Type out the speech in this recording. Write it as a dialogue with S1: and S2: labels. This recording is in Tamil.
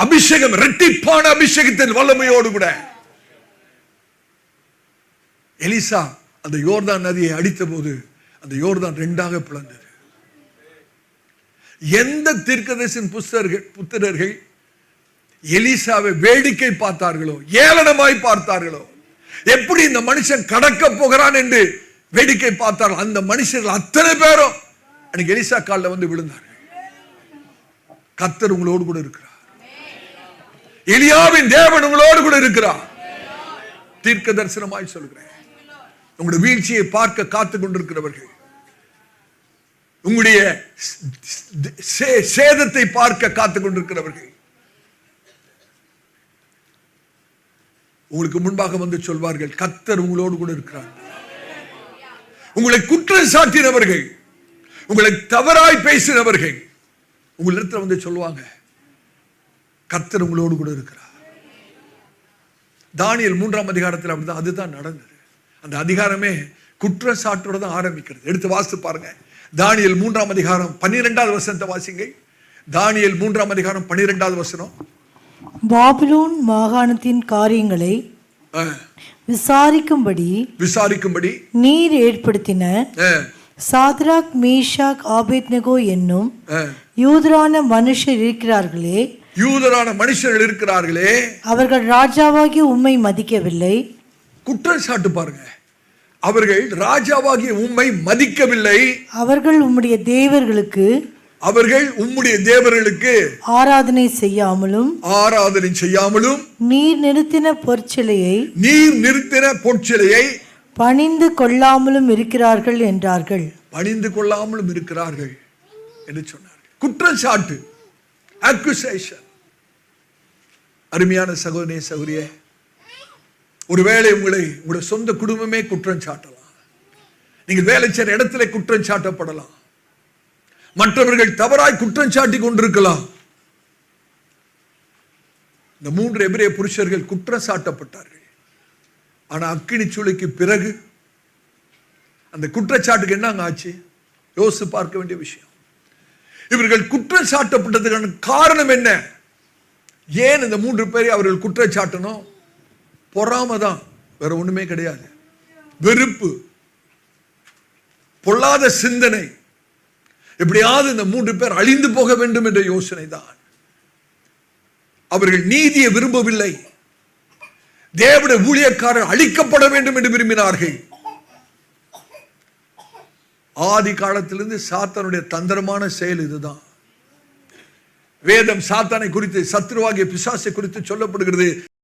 S1: அபிஷேகம், இரட்டிப்பான அபிஷேகத்தின் வல்லமையோடு கூட எலிசா அந்த யோர்தான் நதியை அடித்த போது அந்த யோர்தான் ரெண்டாக பிளந்தது. எந்த தீர்க்கதரிசியின் புத்திரர்கள் எலிசாவை வேடிக்கை பார்த்தார்களோ, ஏளனமாய் பார்த்தார்களோ, எப்படி இந்த மனுஷன் கடக்க போகிறான் என்று வேடிக்கை பார்த்தார்கள், அந்த மனுஷர்கள் அத்தனை பேரும் அன்னைக்கு எலிசா காலில் வந்து விழுந்தார்கள். கர்த்தர் உங்களோடு கூட இருக்கிறார். எலியாவின் தேவன் உங்களோடு கூட இருக்கிறார். தீர்க்க தரிசனமாய் சொல்கிறேன், உங்களுடைய வீழ்ச்சியை பார்க்க காத்துக் கொண்டிருக்கிறவர்கள், உங்களுடைய சேதத்தை பார்க்க காத்துக் கொண்டிருக்கிறவர்கள் உங்களுக்கு முன்பாக வந்து சொல்வார்கள், கர்த்தர் உங்களோடு கூட இருக்கிறார். உங்களை குற்றம் சாட்டினவர்கள், உங்களை தவறாய் பேசினவர்கள் உங்களிடத்தில் வந்து சொல்லுவாங்க, கர்த்தர் உங்களோடு கூட இருக்கிறார். தானியேல் 3ஆம் அதிகாரத்தில் அப்படிதான் அதுதான் நடந்தது. அந்த அதிகாரமே குற்றச்சாட்டோட தான் ஆரம்பிக்கிறது. எடுத்து வாசித்து பாருங்க. தானியேல் 3ஆம் அதிகாரம் 12வது வசனத்தை வாசிங்க. தானியேல் 3ஆம் அதிகாரம் 12வது வசனம்.
S2: பாபிலோன் மாகாணத்தின் காரியங்களை விசாரிக்கும்படி நீர் ஏற்படுத்தின சாத்ராக், மேஷாக், ஆபேத்நேகோ என்னும் யூதரான மனுஷர் இருக்கிறார்களே, அவர்கள் ராஜாவாகிய உம்மை மதிக்கவில்லை.
S1: குற்றச்சாட்டு பாருங்க, அவர்கள் ராஜாவாகிய உம்மை மதிக்கவில்லை.
S2: அவர்கள் உம்முடைய தேவர்களுக்கு ஆராதனை செய்யாமலும் நீர் நிறுத்தின பொற்சிலையை பணிந்து கொள்ளாமலும் இருக்கிறார்கள் என்றார்கள்.
S1: பணிந்து கொள்ளாமலும் இருக்கிறார்கள் என்று சொன்னார்கள். குற்றச்சாட்டு, அக்யூசேஷன். அருமையான சகோதரனே, சகோதரியே, ஒருவேளை உங்களுடைய சொந்த குடும்பமே குற்றம் சாட்டலாம். நீங்கள் வேலை செய்கிற இடத்துல குற்றம் சாட்டப்படலாம். மற்றவர்கள் தவறாய் குற்றம் சாட்டி கொண்டிருக்கலாம். இந்த 3 எபிரேய புருஷர்கள் குற்றம் சாட்டப்பட்டார்கள். ஆனா அக்கினி சூளைக்கு பிறகு அந்த குற்றச்சாட்டுக்கு என்ன ஆச்சு? யோசித்து பார்க்க வேண்டிய விஷயம். இவர்கள் குற்றம் சாட்டப்பட்டதுக்கான காரணம் என்ன? ஏன் இந்த 3 பேரை அவர்கள் குற்றச்சாட்டணும்? பொறாமைதான், வேற ஒண்ணுமே கிடையாது. வெறுப்பு, பொல்லாத சிந்தனை, எப்படியாவது இந்த 3 பேர் அழிந்து போக வேண்டும் என்ற யோசனை தான். அவர்கள் நீதியை விரும்பவில்லை. தேவனுடைய ஊழியக்காரர் அழிக்கப்பட வேண்டும் என்று விரும்பினார்கள். ஆதி காலத்திலிருந்து சாத்தானுடைய தந்திரமான செயல் இதுதான். வேதம் சாத்தானை குறித்து, சத்ருவாகிய பிசாசை குறித்து சொல்லப்படுகிறது.